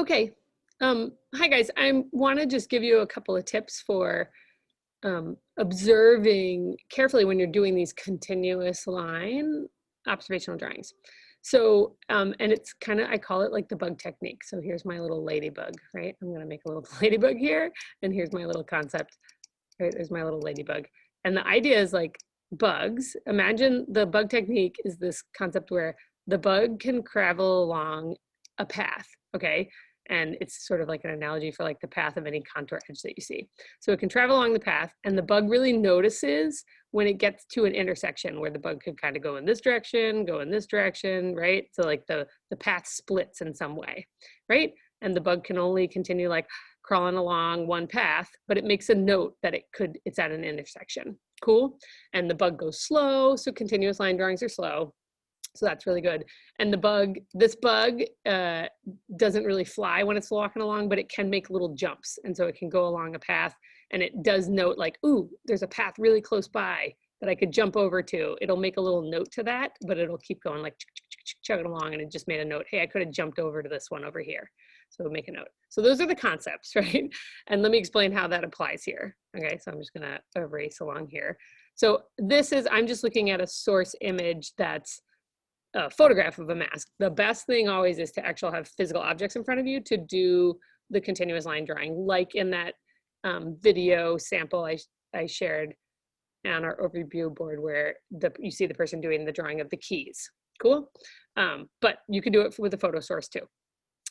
Okay. Hi guys, I want to just give you a couple of tips for observing carefully when you're doing these continuous line observational drawings. So, and it's kind of, I call it like the bug technique. So here's my little ladybug, right? I'm going to make a little ladybug here, and here's my little concept, right? There's my little ladybug. And the idea is like bugs. Imagine the bug technique is this concept where the bug can travel along a path, okay? And it's sort of like an analogy for like the path of any contour edge that you see. So it can travel along the path, and the bug really notices when it gets to an intersection where the bug could kind of go in this direction, go in this direction, right? So like the path splits in some way, right? And the bug can only continue like crawling along one path, but it makes a note that it's at an intersection. Cool. And the bug goes slow, so continuous line drawings are slow. So that's really good. And this bug doesn't really fly when it's walking along, but it can make little jumps. And so it can go along a path, and it does note like, ooh, there's a path really close by that I could jump over to. It'll make a little note to that, but it'll keep going like chugging along, and it just made a note, hey, I could have jumped over to this one over here. So make a note. So those are the concepts, right? And let me explain how that applies here. Okay, so I'm just gonna erase along here. So I'm just looking at a source image that's a photograph of a mask. The best thing always is to actually have physical objects in front of you to do the continuous line drawing, like in that video sample I shared on our overview board where you see the person doing the drawing of the keys. Cool? But you can do it with a photo source too.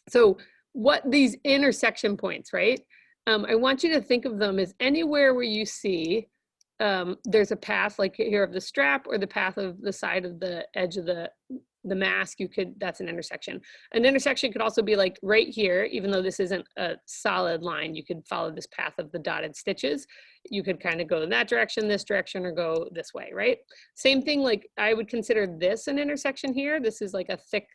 So what these intersection points, right? I want you to think of them as anywhere where you see there's a path like here of the strap, or the path of the side of the edge of the mask, that's an intersection. An intersection could also be like right here, even though this isn't a solid line, you could follow this path of the dotted stitches. You could kind of go in that direction, this direction, or go this way, right? Same thing, like I would consider this an intersection here. This is like a thick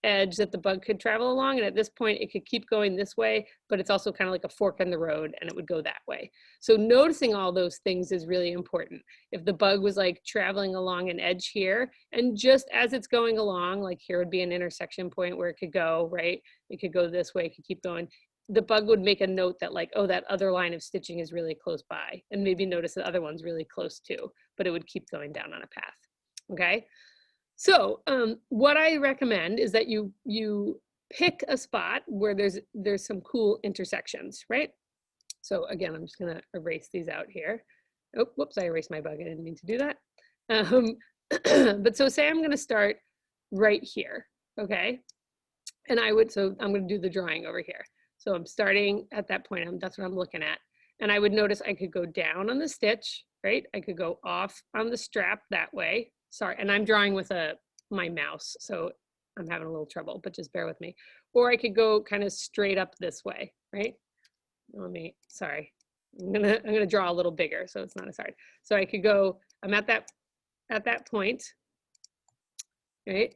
edge that the bug could travel along, and at this point it could keep going this way, but it's also kind of like a fork in the road, and it would go that way. So noticing all those things is really important. If the bug was like traveling along an edge here, and just as it's going along, like here would be an intersection point where it could go, right? It could go this way, it could keep going. The bug would make a note that like, oh, that other line of stitching is really close by, and maybe notice the other one's really close too, but it would keep going down on a path, okay? So what I recommend is that you pick a spot where there's some cool intersections, right? So again, I'm just gonna erase these out here. Oh, whoops, I erased my bug. I didn't mean to do that. But so say I'm gonna start right here, okay? And so I'm gonna do the drawing over here. So I'm starting at that point, that's what I'm looking at. And I would notice I could go down on the stitch, right? I could go off on the strap that way. Sorry, and I'm drawing with my mouse, so I'm having a little trouble, but just bear with me. Or I could go kind of straight up this way, right? Sorry, I'm gonna draw a little bigger so it's not as hard. So I could go, I'm at that point, right?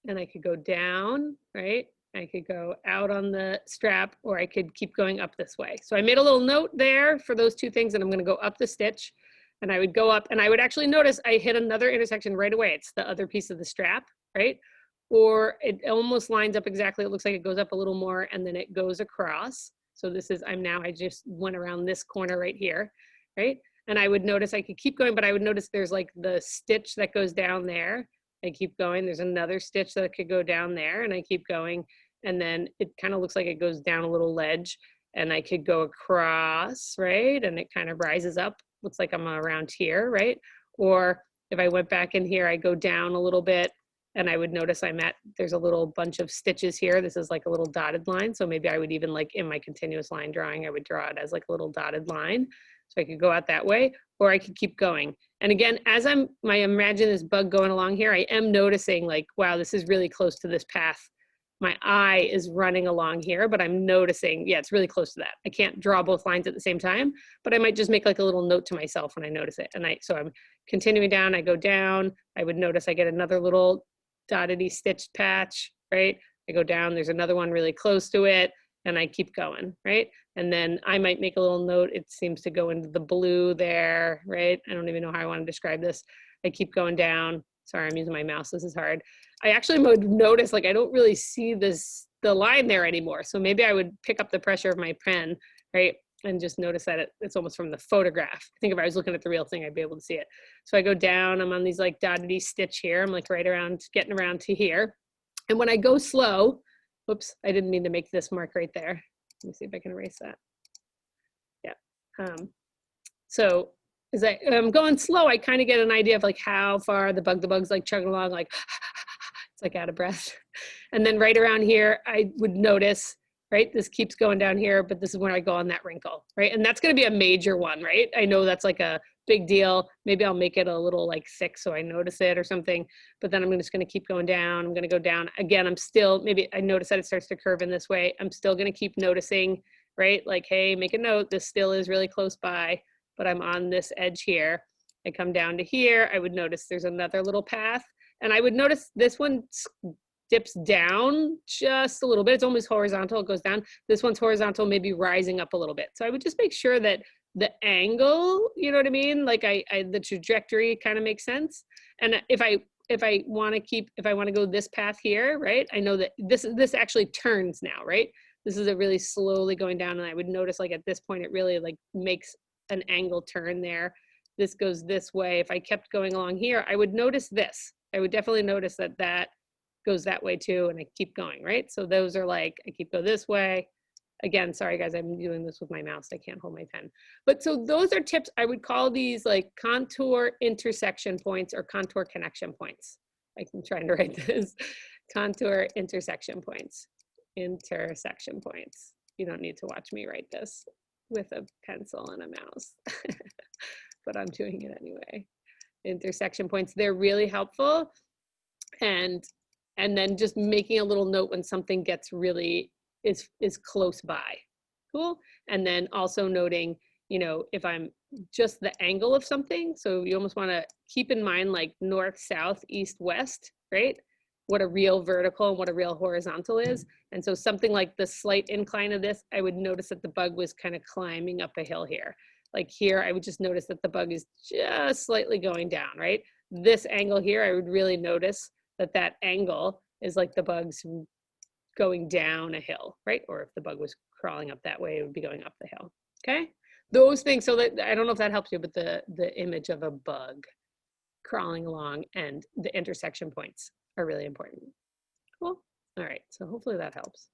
And I could go down, right? I could go out on the strap, or I could keep going up this way. So I made a little note there for those two things, and I'm gonna go up the stitch. And I would go up, and I would actually notice I hit another intersection right away. It's the other piece of the strap, right? Or it almost lines up exactly. It looks like it goes up a little more, and then it goes across. So I just went around this corner right here, right? And I would notice I could keep going, but I would notice there's like the stitch that goes down there. I keep going. There's another stitch that could go down there, and I keep going. And then it kind of looks like it goes down a little ledge, and I could go across, right? And it kind of rises up. Looks like I'm around here, right? Or if I went back in here, I go down a little bit, and I would notice there's a little bunch of stitches here. This is like a little dotted line. So maybe I would even, like in my continuous line drawing, I would draw it as like a little dotted line. So I could go out that way, or I could keep going. And again, as I imagine this bug going along here, I am noticing like, wow, this is really close to this path. My eye is running along here, but I'm noticing, yeah, it's really close to that. I can't draw both lines at the same time, but I might just make like a little note to myself when I notice it. And so I'm continuing down, I go down, I would notice I get another little dotted-y stitched patch, right? I go down, there's another one really close to it, and I keep going, right? And then I might make a little note, it seems to go into the blue there, right? I don't even know how I want to describe this. I keep going down. Sorry, I'm using my mouse, this is hard. I actually would notice, like, I don't really see the the line there anymore. So maybe I would pick up the pressure of my pen, right? And just notice that it's almost from the photograph. I think if I was looking at the real thing, I'd be able to see it. So I go down, I'm on these like dotted stitch here. I'm like right around, getting around to here. And when I go slow, whoops, I didn't mean to make this mark right there. Let me see if I can erase that. Yeah. So as I'm going slow, I kind of get an idea of like how far the bug's like chugging along, like it's like out of breath. And then right around here, I would notice, right, this keeps going down here, but this is when I go on that wrinkle, right? And that's going to be a major one, right? I know that's like a big deal. Maybe I'll make it a little like thick so I notice it or something, but then I'm just going to keep going down. I'm going to go down again. I'm still, maybe I notice that it starts to curve in this way. I'm still going to keep noticing, right? Like, hey, make a note, this still is really close by, but I'm on this edge here. I come down to here, I would notice there's another little path, and I would notice this one dips down just a little bit. It's almost horizontal, it goes down. This one's horizontal, maybe rising up a little bit. So I would just make sure that the angle, you know what I mean? Like the trajectory kind of makes sense. And if I want to go this path here, right? I know that this actually turns now, right? This is a really slowly going down, and I would notice like at this point, it really like makes an angle turn there. This goes this way. If I kept going along here, I would notice this. I would definitely notice that that goes that way too, and I keep going, right? So those are like, I keep go this way. Again, sorry guys, I'm doing this with my mouse. I can't hold my pen. But so those are tips. I would call these like contour intersection points or contour connection points. I'm trying to write this. Contour intersection points. Intersection points. You don't need to watch me write this with a pencil and a mouse, but I'm doing it anyway. Intersection points, they're really helpful. And then just making a little note when something gets really is close by. Cool. And then also noting, you know, if I'm just the angle of something, so you almost want to keep in mind like north, south, east, west, right? What a real vertical and what a real horizontal is. And so something like the slight incline of this, I would notice that the bug was kind of climbing up a hill here. Like here, I would just notice that the bug is just slightly going down, right? This angle here, I would really notice that that angle is like the bug's going down a hill, right? Or if the bug was crawling up that way, it would be going up the hill, okay? Those things, so that, I don't know if that helps you, but the image of a bug crawling along and the intersection points are really important. Cool. All right, so hopefully that helps.